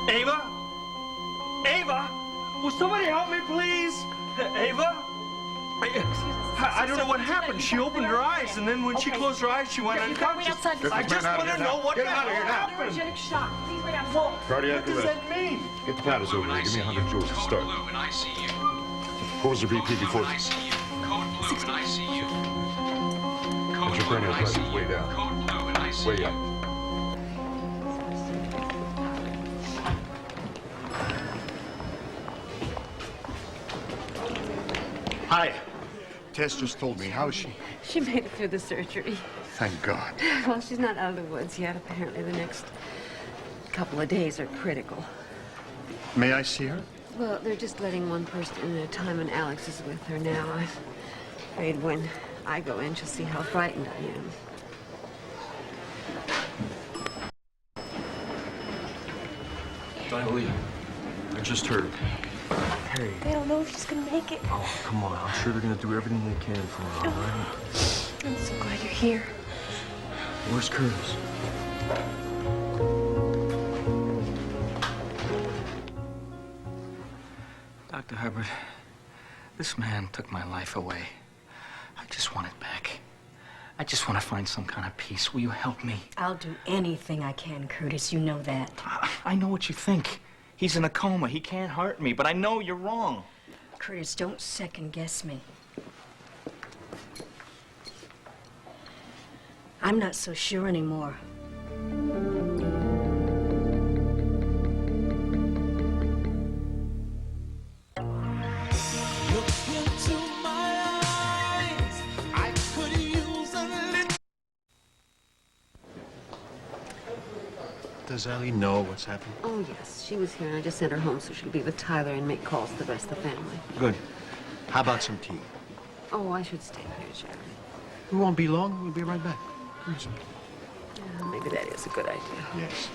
Ava? Ava? Will somebody help me, please? Ava? I don't know what happened. She opened her eyes, and then when she closed her eyes, she went unconscious. I just want to know what the hell happened. Well, what does that mean? Get the powders over there. Give me 100 joules to start. What was her BP before? Code blue in ICU. Intracranial pressure way down. Code blue in ICU. Way up. Hi. Tess just told me. How is she? She made it through the surgery. Thank God. Well, she's not out of the woods yet. Apparently, the next couple of days are critical. May I see her? Well, they're just letting one person in at a time, and Alex is with her now. I'm afraid when I go in, she'll see how frightened I am. Diley, I just heard. Hey. They don't know if she's gonna make it. Oh, come on. I'm sure they're gonna do everything they can for her, all right? I'm so glad you're here. Where's Curtis? Dr. Hubbard, this man took my life away. I just want it back. I just want to find some kind of peace. Will you help me? I'll do anything I can, Curtis. You know that. I know what you think. He's in a coma. He can't hurt me, but I know you're wrong. Curtis, don't second-guess me. I'm not so sure anymore. Does Ellie know what's happened? Oh, yes. She was here, and I just sent her home so she'll be with Tyler and make calls to the rest of the family. Good. How about some tea? Oh, I should stay here, Jerry. We won't be long. We'll be right back. Yes. Yeah, maybe that is a good idea. Yes.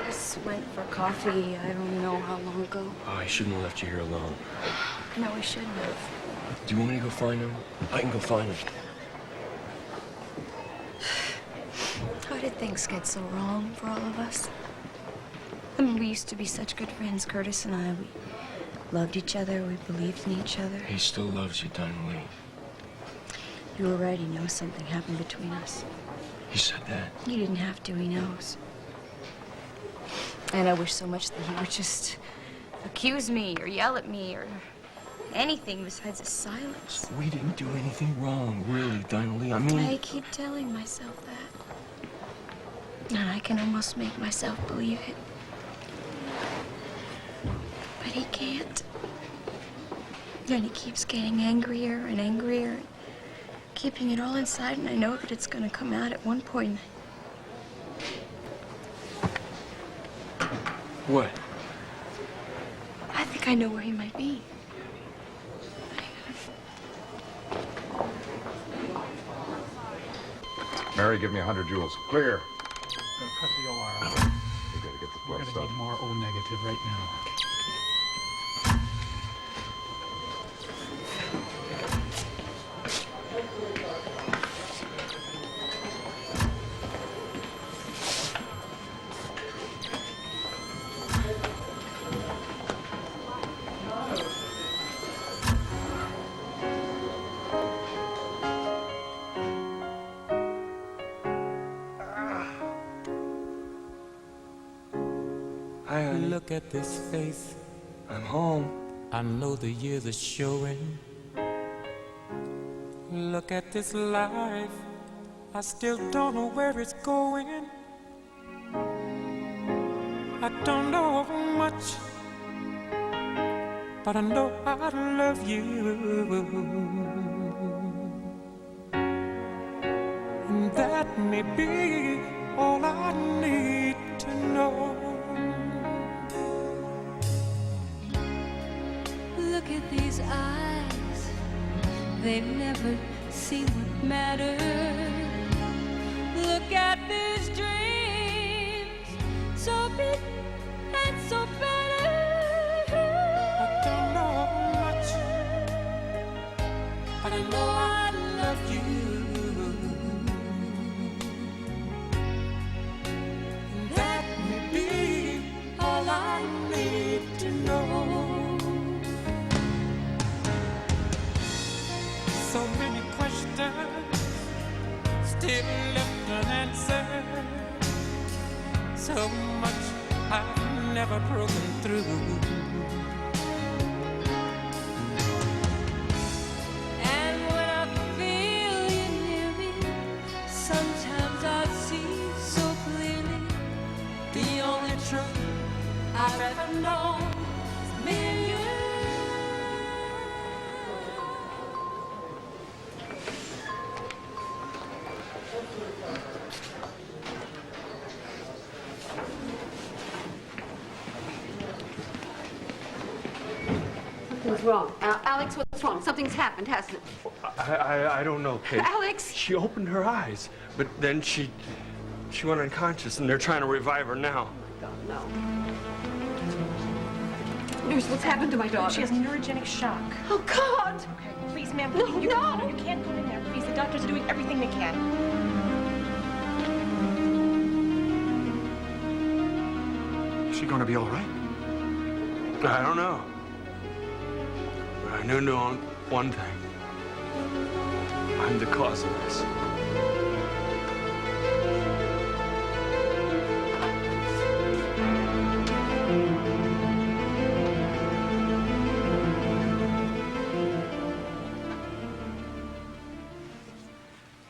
Just went for coffee, I don't know how long ago. Oh, I shouldn't have left you here alone. No, we shouldn't have. Do you want me to go find him? I can go find him. How did things get so wrong for all of us? I mean, we used to be such good friends, Curtis and I. We loved each other, we believed in each other. He still loves you, Diley. You were right, he knows something happened between us. He said that. You didn't have to, he knows. And I wish so much that he would just accuse me or yell at me or anything besides his silence. We didn't do anything wrong, really, Diley. I mean... I keep telling myself that. And I can almost make myself believe it. But he can't. And he keeps getting angrier and angrier, and keeping it all inside, and I know that it's gonna come out at one point. What? I think I know where he might be. Mary, give me 100 joules. Clear. Cut the OR out. We gotta get the We're blood gonna stuff. need more O negative right now. Hi, honey. Look at this face. I'm home. I know the years are showing. Look at this life. I still don't know where it's going. I don't know much, but I know I love you. And that may be all I need to know. Look at these eyes, they've never seen what matters. Look at these dreams, so big and so better. I don't know much, but I know I love you. still left unanswered. So much I've never broken through. And when I feel you near me, sometimes I see so clearly the only truth I've ever known is me and you. Something's wrong. Alex, what's wrong? Something's happened, hasn't it? I don't know, Kate. Alex! She opened her eyes, but then she went unconscious, and they're trying to revive her now. God, no. Nurse, what's happened to my daughter? She has neurogenic shock. Oh, God! Okay, please, ma'am. No, you no! You can't go in there. Please, the doctors are doing everything they can. Is she gonna be all right? I don't know. But I know one thing. I'm the cause of this.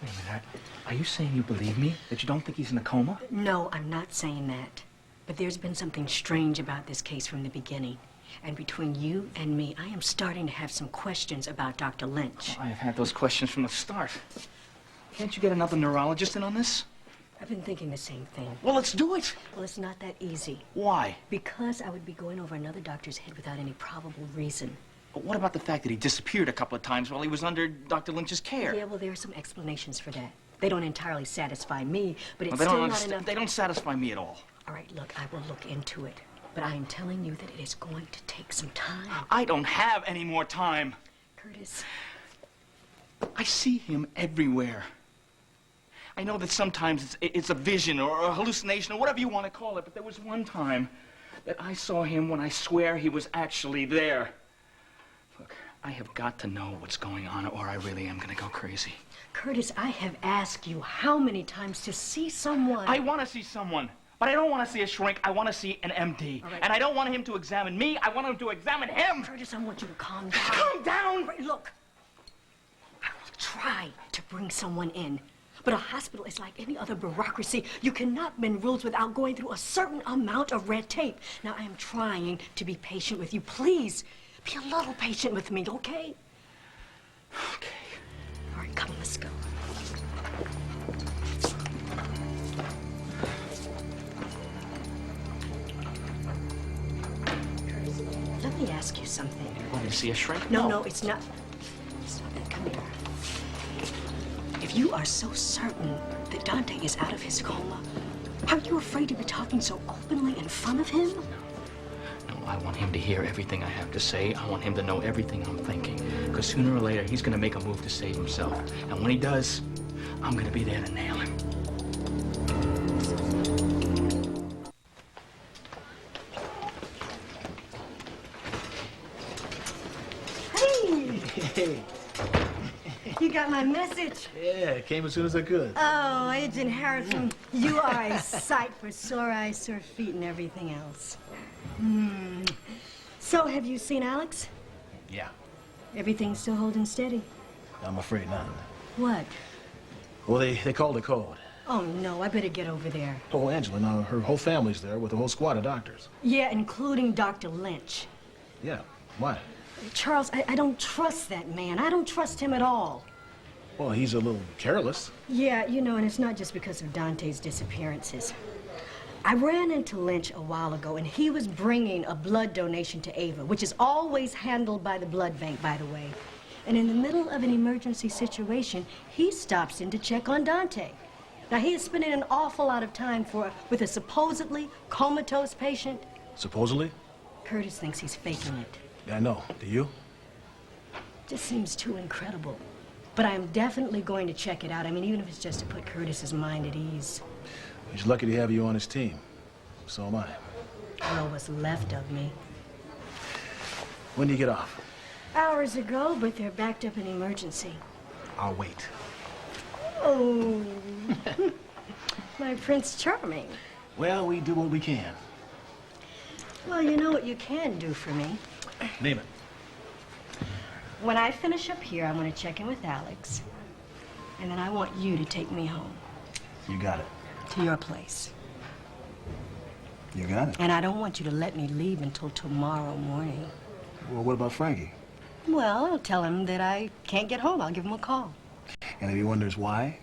Wait a minute. Are you saying you believe me? That you don't think he's in a coma? No, I'm not saying that. But there's been something strange about this case from the beginning. And between you and me, I am starting to have some questions about Dr. Lynch. I have had those questions from the start. Can't you get another neurologist in on this? I've been thinking the same thing. Well, let's do it. Well, it's not that easy. Why? Because I would be going over another doctor's head without any probable reason. But what about the fact that he disappeared a couple of times while he was under Dr. Lynch's care? Yeah, well, there are some explanations for that. They don't entirely satisfy me, but it's Well, still not enough. They don't satisfy me at all. All right, look, I will look into it. But I am telling you that it is going to take some time. I don't have any more time. Curtis. I see him everywhere. I know that sometimes it's a vision or a hallucination or whatever you want to call it, but there was one time that I saw him when I swear he was actually there. Look, I have got to know what's going on or I really am going to go crazy. Curtis, I have asked you how many times to see someone. I want to see someone. But I don't want to see a shrink. I want to see an MD. Right. And I don't want him to examine me. I want him to examine him. Curtis, I want you to calm down. Calm down! Right, look, I will try to bring someone in. But a hospital is like any other bureaucracy. You cannot bend rules without going through a certain amount of red tape. Now, I am trying to be patient with you. Please, be a little patient with me, okay? Okay. All right, come on, let's go. Let me ask you something. You want me to see a shrink? No, it's not. Stop it. Come here. If you are so certain that Dante is out of his coma, are you afraid to be talking so openly in front of him? No, I want him to hear everything I have to say. I want him to know everything I'm thinking. Because sooner or later, he's going to make a move to save himself. And when he does, I'm going to be there to nail him. Hey. You got my message? Yeah, it came as soon as I could. Oh, Agent Harrison, you are a sight for sore eyes, sore feet, and everything else. So, have you seen Alex? Yeah. Everything's still holding steady? I'm afraid not. What? Well, they called the code. Oh, no, I better get over there. Oh, Angela, now her whole family's there with a whole squad of doctors. Yeah, including Dr. Lynch. Yeah, why? Charles, I don't trust that man. I don't trust him at all. Well, he's a little careless. Yeah, you know, and it's not just because of Dante's disappearances. I ran into Lynch a while ago, and he was bringing a blood donation to Ava, which is always handled by the blood bank, by the way. And in the middle of an emergency situation, he stops in to check on Dante. Now, he is spending an awful lot of time with a supposedly comatose patient. Supposedly? Curtis thinks he's faking it. Yeah, I know. Do you? Just seems too incredible. But I'm definitely going to check it out. I mean, even if it's just to put Curtis's mind at ease. He's lucky to have you on his team. So am I. Well, what's left of me. When do you get off? Hours ago, but they're backed up in emergency. I'll wait. Oh, my Prince Charming. Well, we do what we can. Well, you know what you can do for me? Name it. When I finish up here, I want to check in with Alex. And then I want you to take me home. You got it. To your place. You got it. And I don't want you to let me leave until tomorrow morning. Well, what about Frankie? Well, I'll tell him that I can't get home. I'll give him a call. And if he wonders why?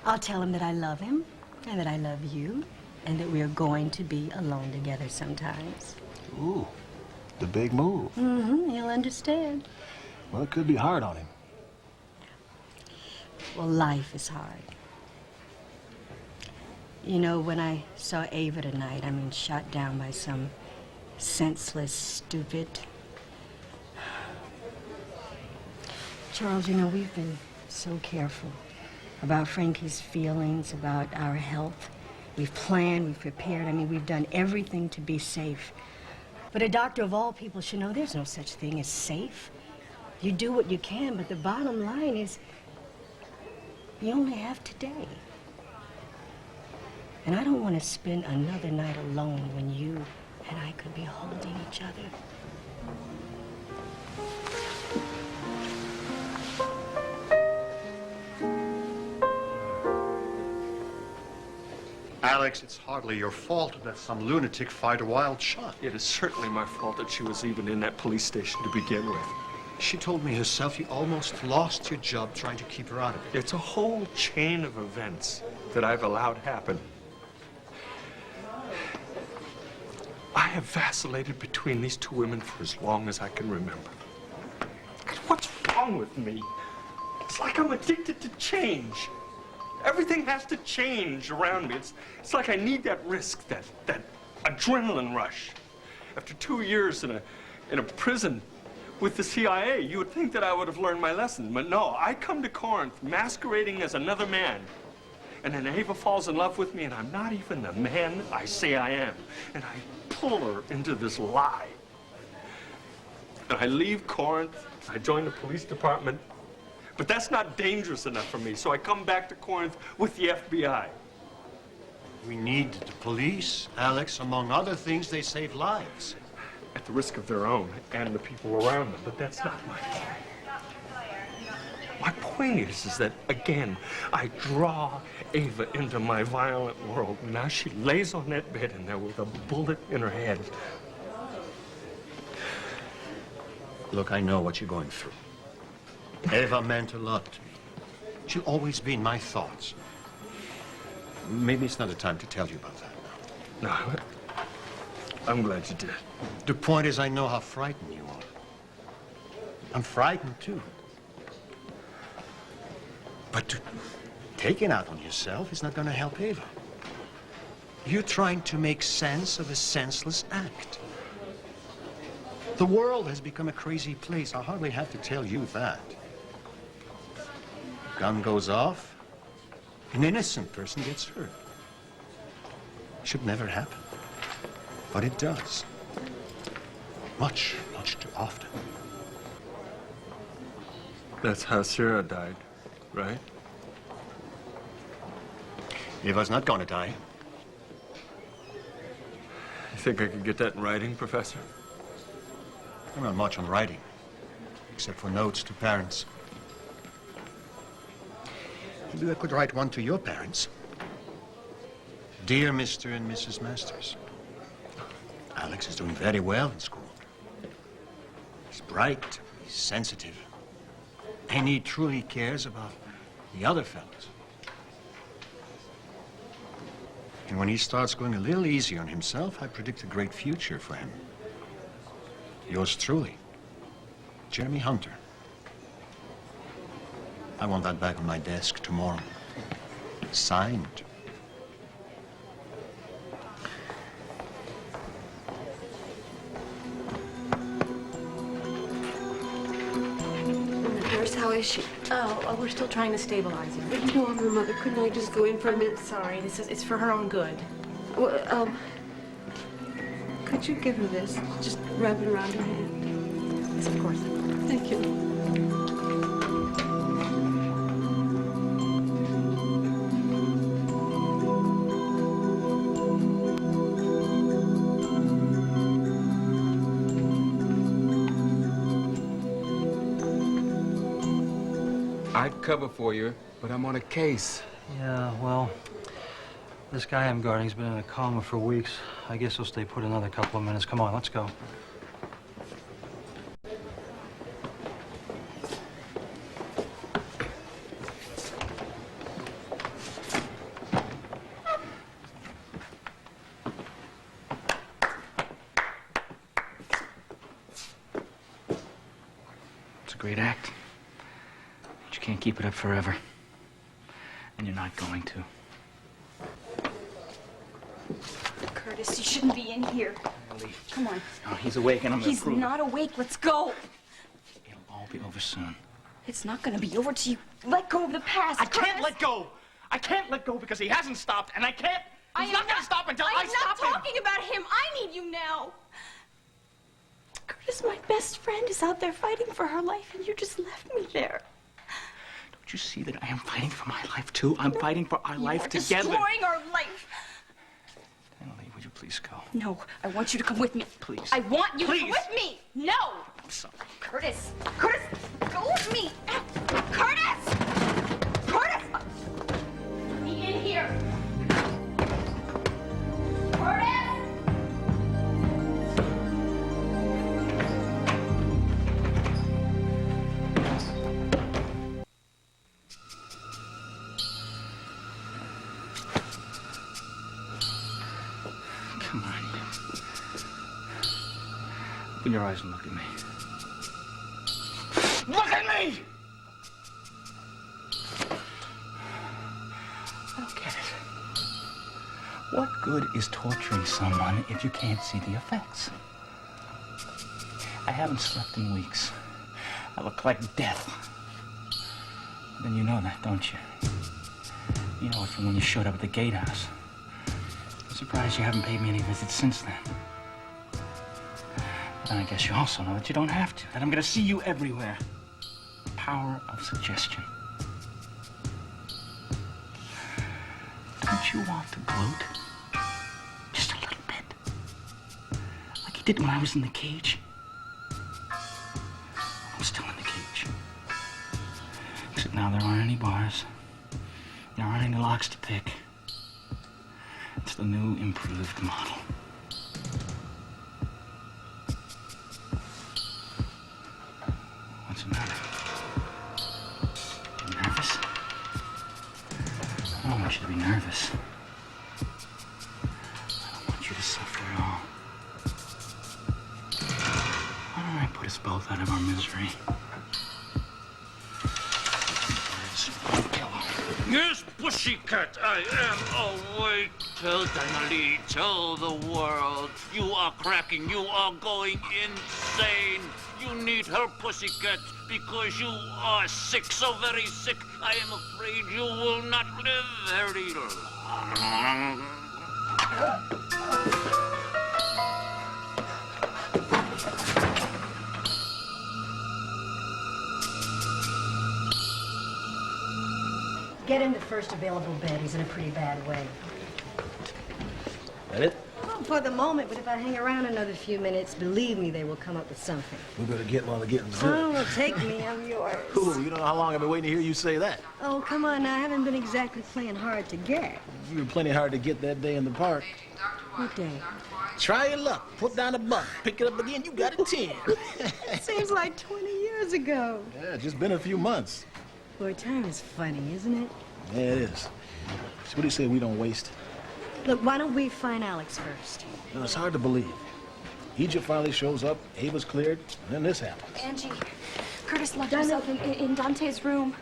I'll tell him that I love him and that I love you and that we are going to be alone together sometimes. Ooh, the big move. Mm-hmm, he'll understand. Well, it could be hard on him. Well, life is hard. You know, when I saw Ava tonight, I mean, shot down by some senseless, stupid... Charles, you know, we've been so careful about Frankie's feelings, about our health. We've planned, we've prepared. I mean, we've done everything to be safe. But a doctor of all people should know there's no such thing as safe. You do what you can, but the bottom line is you only have today. And I don't want to spend another night alone when you and I could be holding each other. Alex, it's hardly your fault that some lunatic fired a wild shot. It is certainly my fault that she was even in that police station to begin with. She told me herself you almost lost your job trying to keep her out of it. It's a whole chain of events that I've allowed happen. I have vacillated between these two women for as long as I can remember. What's wrong with me? It's like I'm addicted to change. Everything has to change around me. It's like I need that risk, that adrenaline rush. After 2 years in a prison with the CIA, you would think that I would have learned my lesson. But no, I come to Corinth masquerading as another man. And then Ava falls in love with me, and I'm not even the man I say I am. And I pull her into this lie. And I leave Corinth, I join the police department, but that's not dangerous enough for me, so I come back to Corinth with the FBI. We need the police, Alex. Among other things, they save lives. At the risk of their own and the people around them, but that's not my point. My point is that, again, I draw Ava into my violent world. Now she lays on that bed in there with a bullet in her head. Look, I know what you're going through. Ava meant a lot to me. She'll always be in my thoughts. Maybe it's not the time to tell you about that now. No, I'm glad you did. The point is, I know how frightened you are. I'm frightened, too. But to take it out on yourself is not going to help Ava. You're trying to make sense of a senseless act. The world has become a crazy place. I hardly have to tell you that. Gun goes off, an innocent person gets hurt. Should never happen. But it does. Much, much too often. That's how Sarah died, right? Ava's not going to die. You think I could get that in writing, Professor? I'm not much on writing, except for notes to parents. Maybe I could write one to your parents. Dear Mr. and Mrs. Masters, Alex is doing very well in school. He's bright, he's sensitive, and he truly cares about the other fellows. And when he starts going a little easier on himself, I predict a great future for him. Yours truly, Jeremy Hunter. I want that back on my desk tomorrow. Signed. Nurse, how is she? Oh, we're still trying to stabilize her. You know I'm her mother. Couldn't I just go in for a minute? Sorry, it's for her own good. Well, could you give her this? Just rub it around her hand. Yes, of course. Thank you. I'd cover for you, but I'm on a case. Yeah, well, this guy I'm guarding's been in a coma for weeks. I guess he'll stay put another couple of minutes. Come on, let's go. It's a great act. But you can't keep it up forever. And you're not going to. Curtis, you shouldn't be in here. Come on. No, he's awake and I'm gonna He's prove it. not awake. Let's go. It'll all be over soon. It's not gonna be over till you let go of the past. I can't let go. I can't let go because he hasn't stopped, and I can't. He's not gonna stop until I stop him. I'm not talking about him. I need you now. Curtis, my best friend is out there fighting for her life, and you just left me there. Don't you see that I am fighting for my life too? I'm fighting for our life together. Destroying our life. Emily, would you please go? No, I want you to come with me. Please. I want you to Please. come with me. No. I'm sorry. Curtis. Curtis, go with me. Curtis. Curtis. Let me in here. Curtis. Come on. Open your eyes and look at me. Look at me! I don't get it. What good is torturing someone if you can't see the effects? I haven't slept in weeks. I look like death. Then you know that, don't you? You know it from when you showed up at the gatehouse. I'm surprised you haven't paid me any visits since then. But I guess you also know that you don't have to, that I'm gonna see you everywhere. The power of suggestion. Don't you want to gloat? Just a little bit. Like you did when I was in the cage. I'm still in the cage. Except now there aren't any bars. There aren't any locks to pick. It's the new, improved model. What's the matter? You nervous? I don't want you to be nervous. I don't want you to suffer at all. Why don't I put us both out of our misery? Yes, pussycat, I am awake. Tell Dinah, tell the world. You are cracking, you are going insane. You need her, pussycat, because you are sick, so very sick. I am afraid you will not live very long. Get him the first available bed. He's in a pretty bad way. That it? Well, for the moment, but if I hang around another few minutes, believe me, they will come up with something. We better get while they're getting good. Oh, well, take me. I'm yours. Ooh, you don't know how long I've been waiting to hear you say that. Oh, come on now. I haven't been exactly playing hard to get. You were plenty hard to get that day in the park. What day? Try your luck. Put down a buck. Pick it up again. You got a 10. It seems like 20 years ago. Yeah, just been a few months. Boy, time is funny, isn't it? Yeah, it is. So what do you say we don't waste? Look, why don't we find Alex first? You know, it's hard to believe. Egypt finally shows up, Ava's cleared, and then this happens. Angie, Curtis locked himself in Dante's room.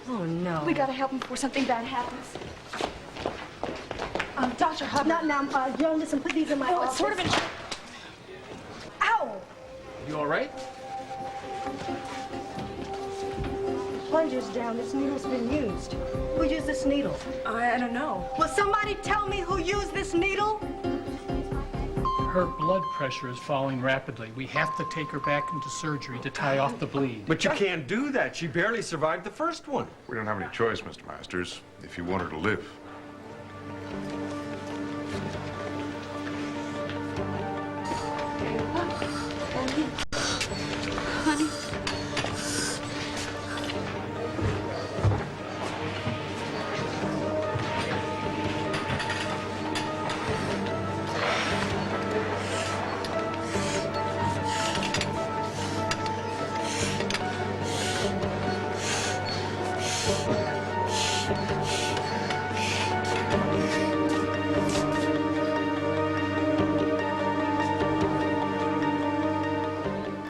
Oh, no. We gotta help him before something bad happens. Dr. Hubbard. Not now. Joe, listen, put these in my office. It's sort of an... Ow! You all right? Plunger's down. This needle's been used. Who used this needle? I don't know. Will somebody tell me who used this needle? Her blood pressure is falling rapidly. We have to take her back into surgery to tie off the bleed. But you can't do that. She barely survived the first one. We don't have any choice, Mr. Masters, if you want her to live. Honey. Thank you.